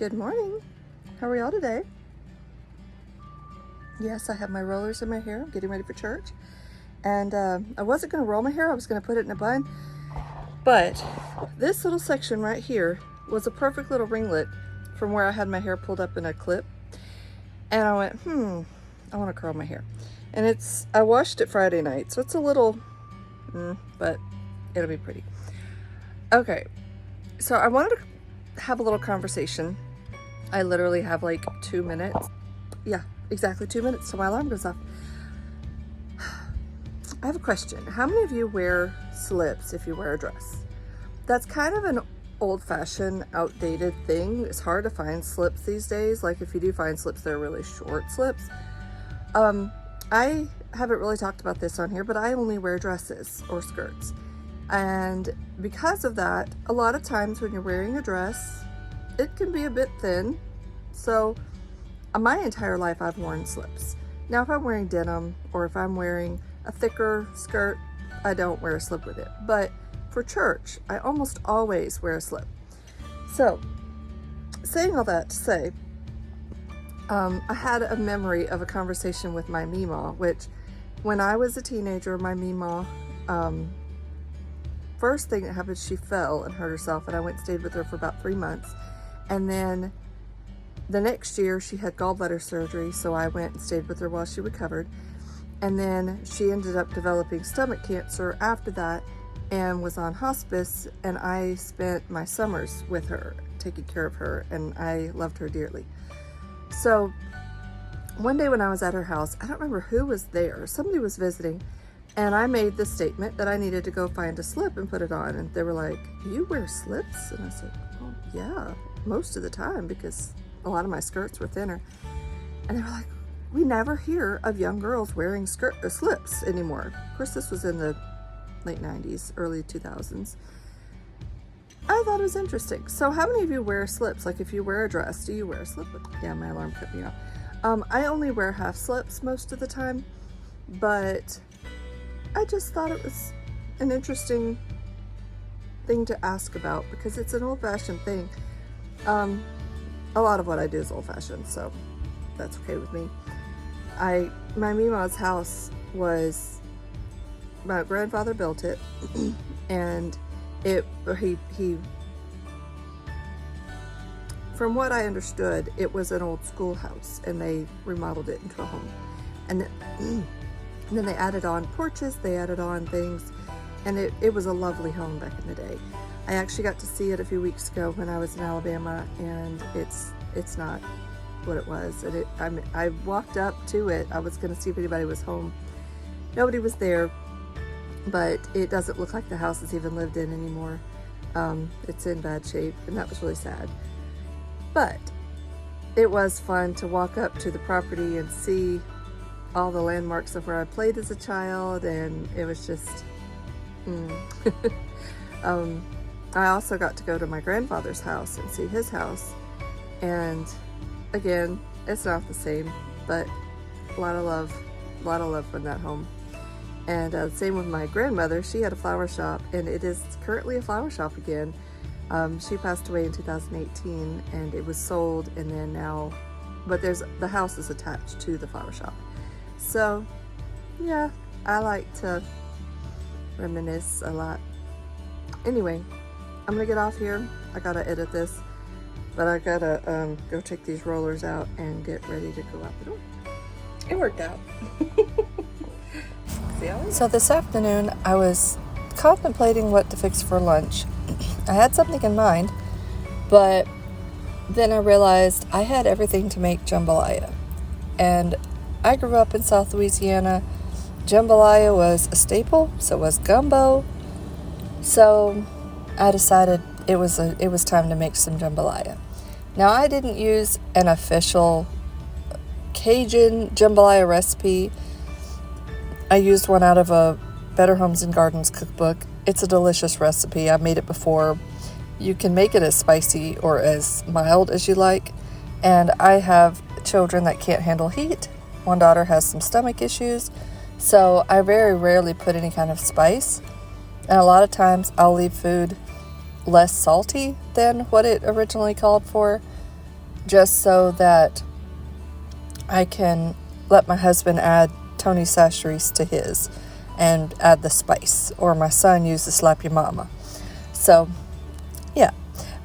Good morning. How are y'all today? Yes, I have my rollers in my hair. I'm getting ready for church. And I wasn't going to roll my hair. I was going to put it in a bun. But this little section right here was a perfect little ringlet from where I had my hair pulled up in a clip. And I went, I want to curl my hair. And I washed it Friday night, so it's a little, but it'll be pretty. Okay, so I wanted to have a little conversation. I literally have like 2 minutes. Yeah, exactly 2 minutes till my alarm goes off. I have a question. How many of you wear slips if you wear a dress? That's kind of an old-fashioned, outdated thing. It's hard to find slips these days. Like if you do find slips, they're really short slips. I haven't really talked about this on here, but I only wear dresses or skirts. And because of that, a lot of times when you're wearing a dress, it can be a bit thin. So my entire life I've worn slips. Now if I'm wearing denim or if I'm wearing a thicker skirt, I don't wear a slip with it. But for church, I almost always wear a slip. So saying all that to say, I had a memory of a conversation with my Meemaw, which when I was a teenager, my Meemaw, first thing that happened, she fell and hurt herself, and I went and stayed with her for about 3 months. And then the next year she had gallbladder surgery, so I went and stayed with her while she recovered. And then she ended up developing stomach cancer after that and was on hospice, and I spent my summers with her, taking care of her, and I loved her dearly. So one day when I was at her house, I don't remember who was there, somebody was visiting, and I made the statement that I needed to go find a slip and put it on. And they were like, "You wear slips?" And I said, "Well, yeah, most of the time, because a lot of my skirts were thinner." And they were like, "We never hear of young girls wearing slips anymore." Of course, this was in the late 90s, early 2000s. I thought it was interesting. So how many of you wear slips? Like if you wear a dress, do you wear a slip? Yeah, my alarm cut me off. I only wear half slips most of the time, but I just thought it was an interesting thing to ask about because it's an old-fashioned thing. A lot of what I do is old-fashioned, so that's okay with me. My Meemaw's house was, my grandfather built it, and he from what I understood, it was an old schoolhouse, and they remodeled it into a home. And then they added on porches, they added on things, and it was a lovely home back in the day. I actually got to see it a few weeks ago when I was in Alabama, and it's not what it was. And I walked up to it. I was going to see if anybody was home. Nobody was there, but it doesn't look like the house is even lived in anymore. It's in bad shape, and that was really sad. But it was fun to walk up to the property and see all the landmarks of where I played as a child, and it was just I also got to go to my grandfather's house and see his house, and again, it's not the same, but a lot of love from that home. And same with my grandmother. She had a flower shop, and it is currently a flower shop again. She passed away in 2018, and it was sold, and then now, but the house is attached to the flower shop. So yeah, I like to reminisce a lot. Anyway, I'm gonna get off here. I gotta edit this, but I gotta go take these rollers out and get ready to go out the door. It worked out. So this afternoon I was contemplating what to fix for lunch. I had something in mind, but then I realized I had everything to make jambalaya. And I grew up in South Louisiana. Jambalaya was a staple, so was gumbo. So I decided it was time to make some jambalaya. Now, I didn't use an official Cajun jambalaya recipe. I used one out of a Better Homes and Gardens cookbook. It's a delicious recipe. I've made it before. You can make it as spicy or as mild as you like. And I have children that can't handle heat. One daughter has some stomach issues. So I very rarely put any kind of spice. And a lot of times I'll leave food less salty than what it originally called for. just so that I can let my husband add Tony Chachere's to his and add the spice, or my son use the Slap Your Mama. So yeah,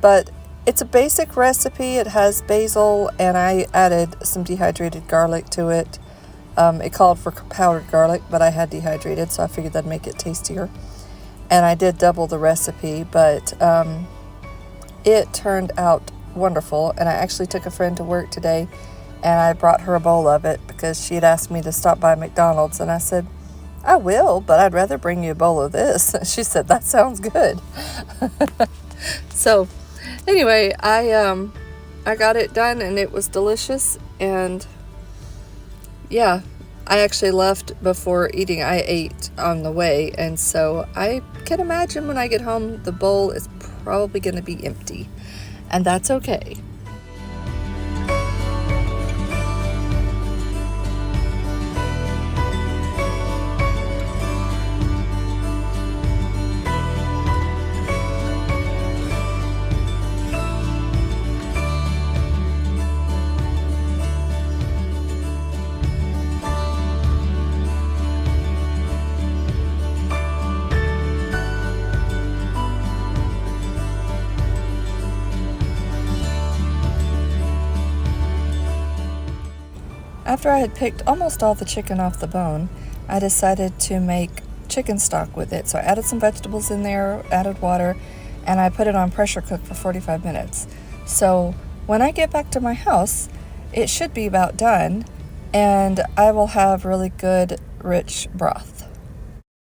but it's a basic recipe. It has basil, and I added some dehydrated garlic to it. It called for powdered garlic, but I had dehydrated, so I figured that'd make it tastier. And I did double the recipe, but it turned out wonderful. And I actually took a friend to work today, and I brought her a bowl of it because she had asked me to stop by McDonald's, and I said, I will, but I'd rather bring you a bowl of this. She said, that sounds good. So anyway, I got it done, and it was delicious. And yeah, I actually left before eating. I ate on the way, and so I can imagine when I get home, the bowl is probably going to be empty, and that's okay. After I had picked almost all the chicken off the bone, I decided to make chicken stock with it. So I added some vegetables in there, added water, and I put it on pressure cook for 45 minutes. So when I get back to my house, it should be about done, and I will have really good, rich broth.